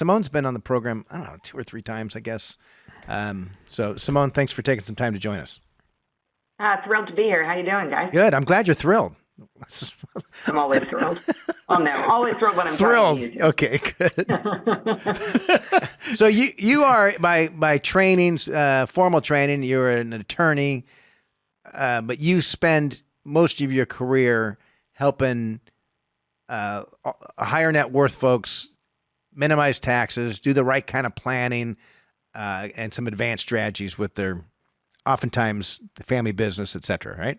Simone's been on the program, I don't know, 2 or 3 times, I guess. So Simone, thanks for taking some time to join us. Thrilled to be here. How you doing, guys? Good. I'm glad you're thrilled. I'm always thrilled. Oh no, always thrilled when I'm thrilled. talking to you. Okay, good. So you are by training, formal training, you're an attorney, but you spend most of your career helping higher net worth folks minimize taxes, do the right kind of planning, and some advanced strategies with their, oftentimes, the family business, et cetera, right?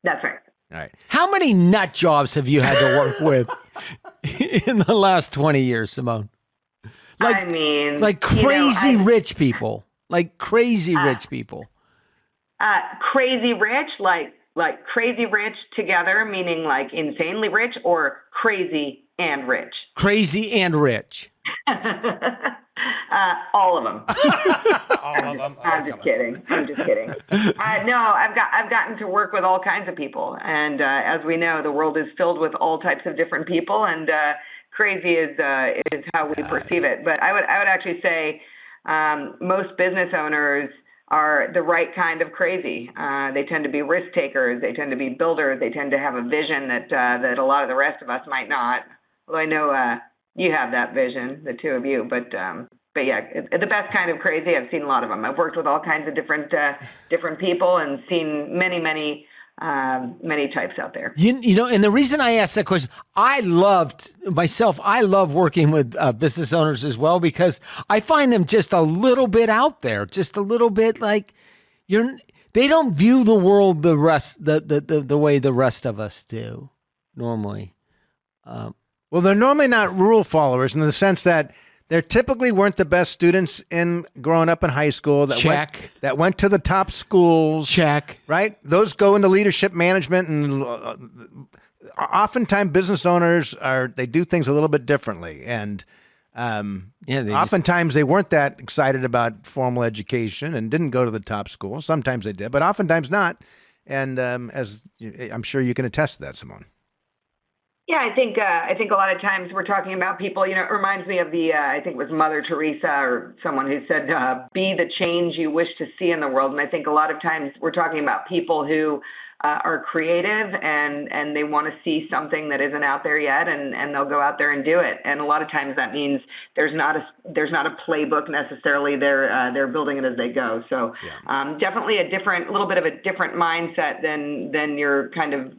That's right. All right. How many nut jobs have you had to work with in the last 20 years, Simone? Like crazy rich people, like crazy rich people. Crazy rich, like crazy rich together, meaning like insanely rich, or crazy and rich? Crazy and rich. All of them. All of them. I'm just kidding. No, I've gotten to work with all kinds of people, and as we know, the world is filled with all types of different people, and crazy is how we perceive it. But I would actually say most business owners are the right kind of crazy. They tend to be risk takers. They tend to be builders. They tend to have a vision that a lot of the rest of us might not. Well, I know you have that vision, the two of you, but yeah, the best kind of crazy. I've seen a lot of them. I've worked with all kinds of different people and seen many types out there. You know, and the reason I asked that question, I love working with business owners as well, because I find them just a little bit out there, just a little bit like they don't view the world the way the rest of us do normally. Well, they're normally not rule followers in the sense that they typically weren't the best students in growing up in high school. That went to the top schools. Check. Right? Those go into leadership management, and oftentimes business owners they do things a little bit differently. And oftentimes they weren't that excited about formal education and didn't go to the top school. Sometimes they did, but oftentimes not. And as I'm sure you can attest to that, Simone. Yeah, I think a lot of times we're talking about people, it reminds me of I think it was Mother Teresa or someone who said, be the change you wish to see in the world. And I think a lot of times we're talking about people who are creative and they want to see something that isn't out there yet, and they'll go out there and do it. And a lot of times that means there's not a playbook necessarily. They're building it as they go. So definitely a little bit of a different mindset than your kind of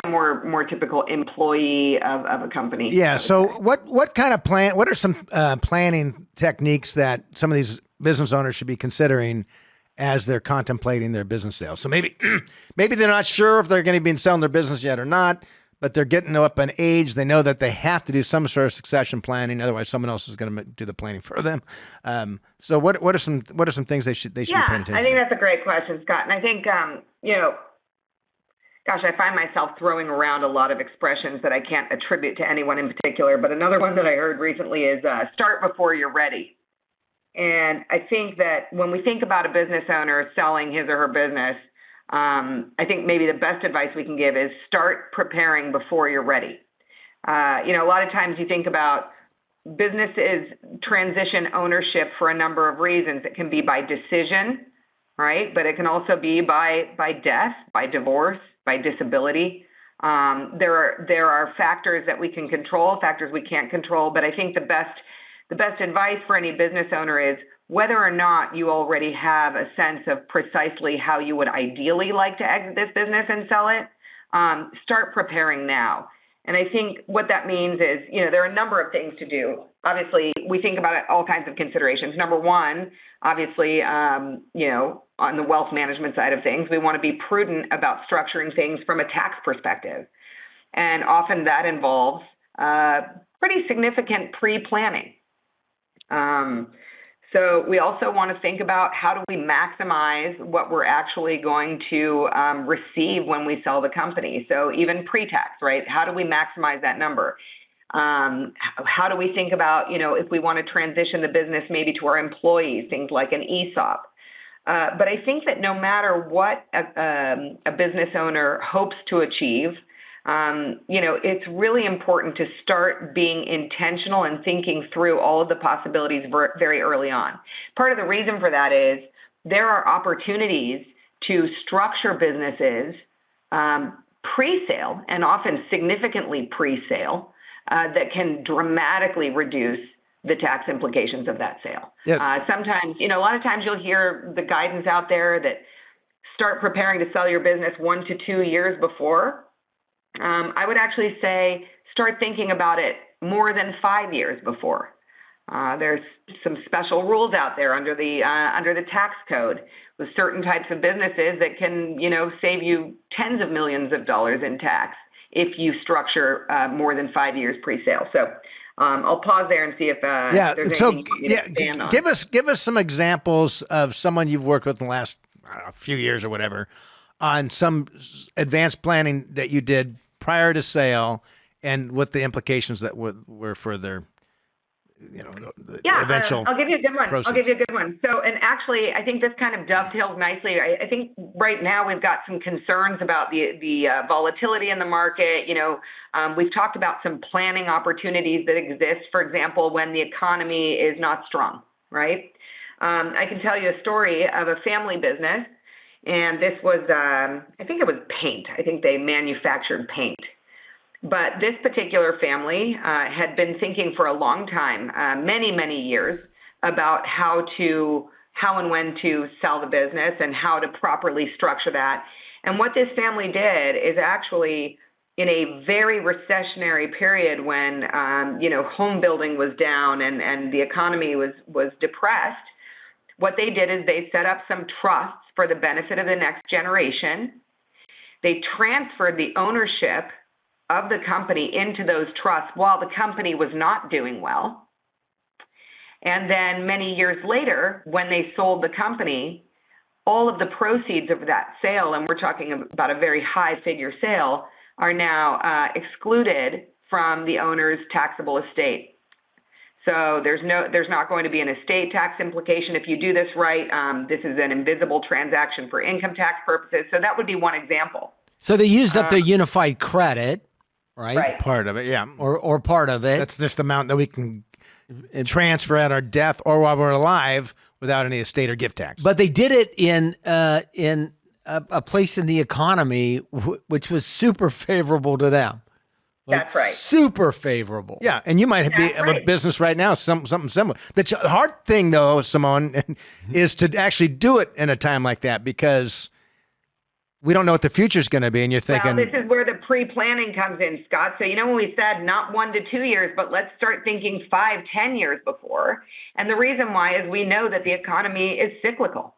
more typical employee of a company. Yeah. So what kind of what are some planning techniques that some of these business owners should be considering as they're contemplating their business sales? So maybe they're not sure if they're going to be selling their business yet or not, but they're getting up in age. They know that they have to do some sort of succession planning. Otherwise, someone else is going to do the planning for them. So what are some things they should be paying attention to? I think that's a great question, Scott. And I think, gosh, I find myself throwing around a lot of expressions that I can't attribute to anyone in particular. But another one that I heard recently is start before you're ready. And I think that when we think about a business owner selling his or her business, I think maybe the best advice we can give is start preparing before you're ready. A lot of times you think about businesses transition ownership for a number of reasons. It can be by decision, right? But it can also be by death, by divorce, by disability. There are factors that we can control, factors we can't control. But I think the best advice for any business owner is whether or not you already have a sense of precisely how you would ideally like to exit this business and sell it, start preparing now. And I think what that means is, there are a number of things to do. Obviously, we think about all kinds of considerations. Number one, obviously, on the wealth management side of things, we want to be prudent about structuring things from a tax perspective. And often that involves pretty significant pre-planning. So we also want to think about how do we maximize what we're actually going to receive when we sell the company. So even pre-tax, right? How do we maximize that number? How do we think about, if we want to transition the business maybe to our employees, things like an ESOP. But I think that no matter what a business owner hopes to achieve, It's really important to start being intentional and thinking through all of the possibilities very early on. Part of the reason for that is there are opportunities to structure businesses pre-sale, and often significantly pre-sale, that can dramatically reduce the tax implications of that sale. Yeah. Sometimes, a lot of times you'll hear the guidance out there that start preparing to sell your business 1 to 2 years before. I would actually say start thinking about it more than 5 years before. There's some special rules out there under the tax code with certain types of businesses that can, save you tens of millions of dollars in tax if you structure more than 5 years pre-sale. So I'll pause there and see if there's anything you need to expand on. Give us some examples of someone you've worked with in the last few years or whatever on some advanced planning that you did prior to sale and what the implications that were for their the eventual I'll give you a good one. proceeds. So, and actually, I think this kind of dovetails nicely. I think right now we've got some concerns about the volatility in the market. We've talked about some planning opportunities that exist, for example, when the economy is not strong, right? I can tell you a story of a family business, and this was, I think it was paint. I think they manufactured paint. But this particular family had been thinking for a long time, many, many years, about how and when to sell the business and how to properly structure that. And what this family did is actually, in a very recessionary period when home building was down and the economy was depressed, what they did is they set up some trusts for the benefit of the next generation. They transferred the ownership of the company into those trusts while the company was not doing well. And then many years later, when they sold the company, all of the proceeds of that sale, and we're talking about a very high figure sale, are now excluded from the owner's taxable estate. So there's not going to be an estate tax implication if you do this right. This is an invisible transaction for income tax purposes. So that would be one example. So they used up their unified credit, right? Part of it, yeah. Or part of it. That's just the amount that we can transfer at our death or while we're alive without any estate or gift tax. But they did it in a place in the economy which was super favorable to them. That's right. Super favorable. Yeah, and you might have a business right now, something similar. The hard thing, though, Simone, is to actually do it in a time like that because we don't know what the future is going to be, and you're thinking... Well, this is where the pre-planning comes in, Scott. So, when we said not 1 to 2 years, but let's start thinking 5, 10 years before. And the reason why is we know that the economy is cyclical.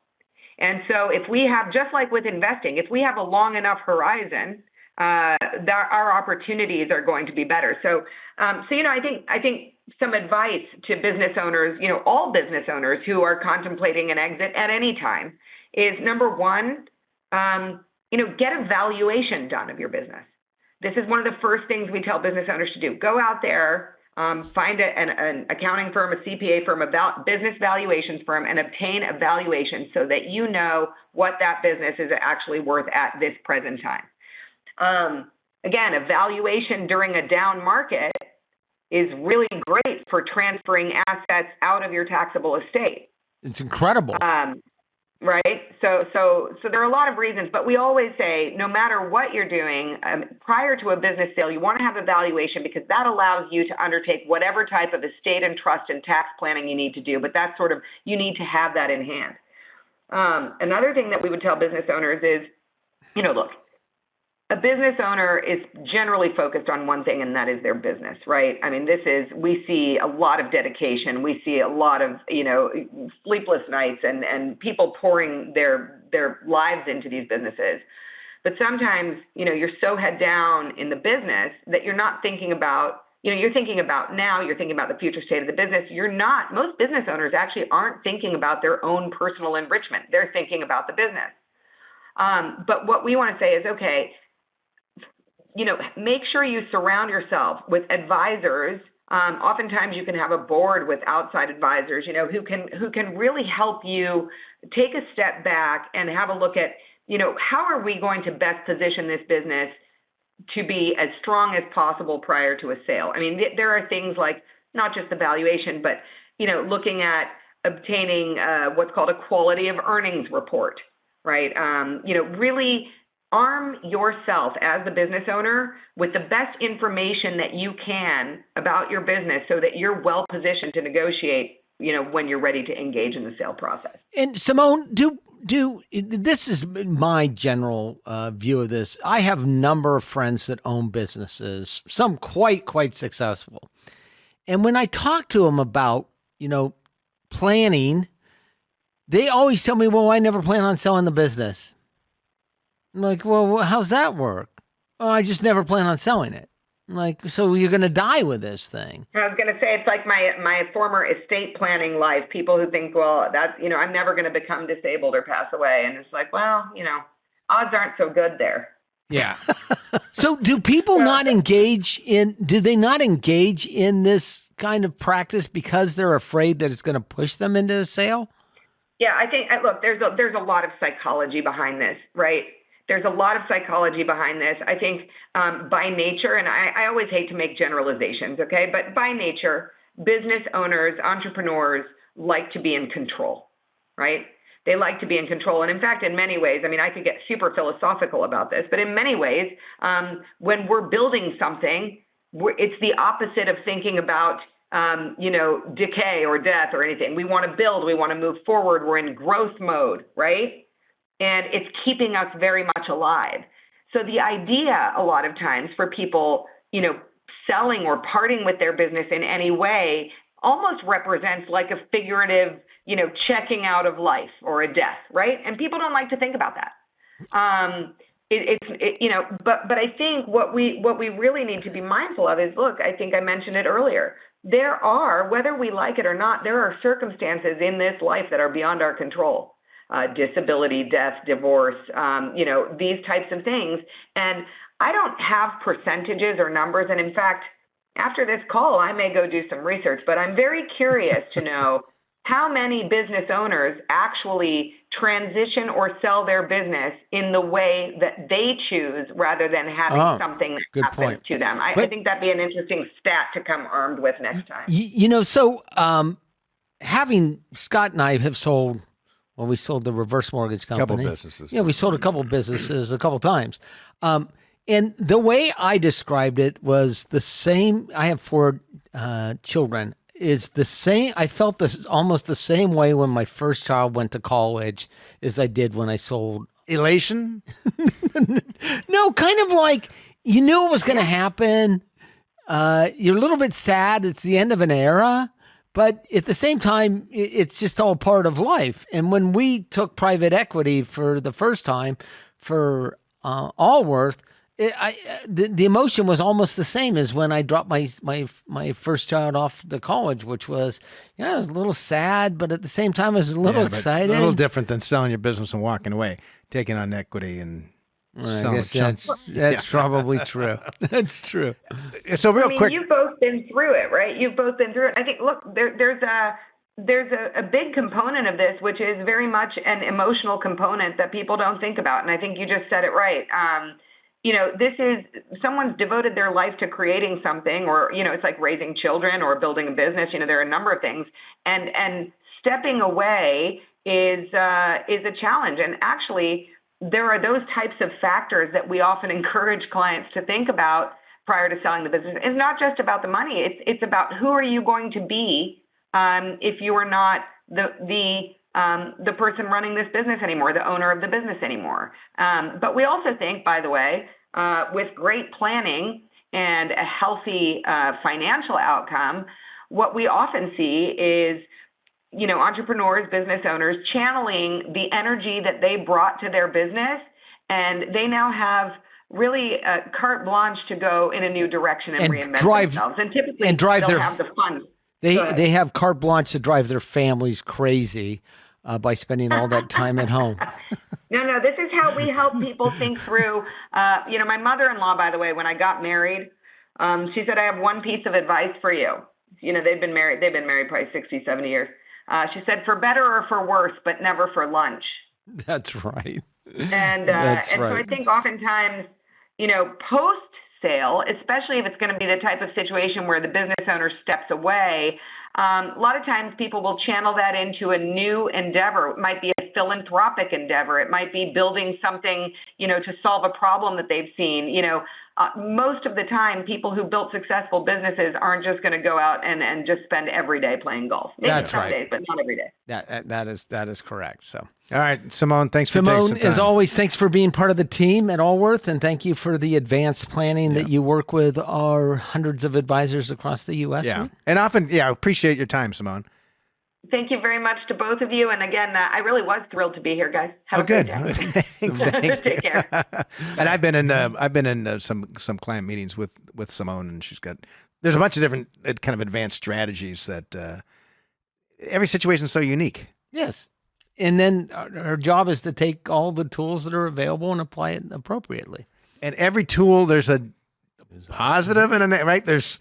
And so if we have, just like with investing, if we have a long enough horizon, our opportunities are going to be better. So, I think some advice to business owners, all business owners who are contemplating an exit at any time is, number one, get a valuation done of your business. This is one of the first things we tell business owners to do. Go out there, find an accounting firm, a CPA firm, a business valuations firm, and obtain a valuation so that you know what that business is actually worth at this present time. Again, a valuation during a down market is really great for transferring assets out of your taxable estate. It's incredible. Right? So there are a lot of reasons, but we always say, no matter what you're doing, prior to a business sale, you want to have a valuation because that allows you to undertake whatever type of estate and trust and tax planning you need to do. But that's you need to have that in hand. Another thing that we would tell business owners is, look, a business owner is generally focused on one thing, and that is their business, right? I mean, we see a lot of dedication. We see a lot of, sleepless nights and people pouring their lives into these businesses. But sometimes, you're so head down in the business that you're not thinking about, you're thinking about now, you're thinking about the future state of the business. Most business owners actually aren't thinking about their own personal enrichment. They're thinking about the business. But what we want to say is, okay, make sure you surround yourself with advisors. Oftentimes you can have a board with outside advisors, who can really help you take a step back and have a look at, how are we going to best position this business to be as strong as possible prior to a sale. I mean, there are things like not just the valuation, but, looking at obtaining what's called a quality of earnings report, right? Really arm yourself as the business owner with the best information that you can about your business so that you're well positioned to negotiate, when you're ready to engage in the sale process. And Simone, this is my general view of this. I have a number of friends that own businesses, some quite successful. And when I talk to them about, planning, they always tell me, well, I never plan on selling the business. I'm like, well, how's that work? Oh, I just never plan on selling it. I'm like, so you're going to die with this thing. I was going to say, it's like my former estate planning life. People who think, well, that's, I'm never going to become disabled or pass away. And it's like, well, odds aren't so good there. Yeah. So do people not engage in this kind of practice because they're afraid that it's going to push them into a sale? Yeah, I think, look, there's a lot of psychology behind this, right? There's a lot of psychology behind this. I think by nature, and I always hate to make generalizations, okay? But by nature, business owners, entrepreneurs like to be in control, right? They like to be in control. And in fact, in many ways, I mean, I could get super philosophical about this, but in many ways, when we're building something, it's the opposite of thinking about, decay or death or anything. We want to build, we want to move forward. We're in growth mode, right? And it's keeping us very much alive. So the idea a lot of times for people, selling or parting with their business in any way almost represents like a figurative, checking out of life or a death, right? And people don't like to think about that. But I think what we really need to be mindful of is, look, I think I mentioned it earlier. There are, whether we like it or not, there are circumstances in this life that are beyond our control. Disability, death, divorce, these types of things. And I don't have percentages or numbers. And in fact, after this call, I may go do some research, but I'm very curious to know how many business owners actually transition or sell their business in the way that they choose rather than having something that happens to them. I think that'd be an interesting stat to come armed with next time. Having Scott and I have sold, well, we sold the reverse mortgage company. Couple businesses. Yeah, we sold a couple businesses a couple times. And the way I described it was the same. I have 4 children. Is the same. I felt this almost the same way when my first child went to college as I did when I sold. Elation? No, kind of like you knew it was going to happen. You're a little bit sad. It's the end of an era. But at the same time, it's just all part of life. And when we took private equity for the first time for Allworth, the emotion was almost the same as when I dropped my first child off to college, which was, I was a little sad, but at the same time, I was a little excited. A little different than selling your business and walking away, taking on equity and I guess that's probably true. That's true. So real quick, you've both been through it, right? You've both been through it. I think, look, there's a big component of this, which is very much an emotional component that people don't think about. And I think you just said it right. This is someone's devoted their life to creating something, or, it's like raising children or building a business. There are a number of things, and stepping away is a challenge. And actually, there are those types of factors that we often encourage clients to think about prior to selling the business. It's not just about the money. It's about who are you going to be if you are not the person running this business anymore, the owner of the business anymore. But we also think, by the way, with great planning and a healthy financial outcome, what we often see is, entrepreneurs, business owners channeling the energy that they brought to their business, and they now have really carte blanche to go in a new direction and reinvent themselves. And typically, they'll have the funds. They have carte blanche to drive their families crazy by spending all that time at home. No, this is how we help people think through. My mother-in-law, by the way, when I got married, she said, I have one piece of advice for you. They've been married probably 60, 70 years. She said, for better or for worse, but never for lunch. That's right. And so I think oftentimes, post sale, especially if it's going to be the type of situation where the business owner steps away, a lot of times people will channel that into a new endeavor. It might be a philanthropic endeavor. It might be building something, to solve a problem that they've seen. Most of the time, people who built successful businesses aren't just going to go out and just spend every day playing golf. Maybe That's some right. days, but not every day. That is correct. So, All right, Simone, thanks for taking some Simone, time. as always, thanks for being part of the team at Allworth, and thank you for the advanced planning that you work with our hundreds of advisors across the U.S. Yeah, with. and often, appreciate your time, Simone. Thank you very much to both of you. And again, I really was thrilled to be here, guys. Have a good. great day. Thank Take care. And I've been in some client meetings with Simone, and there's a bunch of different kind of advanced strategies that every situation is so unique. Yes. And then her job is to take all the tools that are available and apply it appropriately. And every tool, there's a positive and a right. There's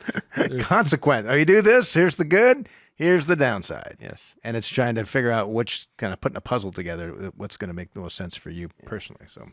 consequence. Oh, you do this. Here's the good. Here's the downside. Yes. And it's trying to figure out which kind of putting a puzzle together, what's going to make the most sense for you personally. So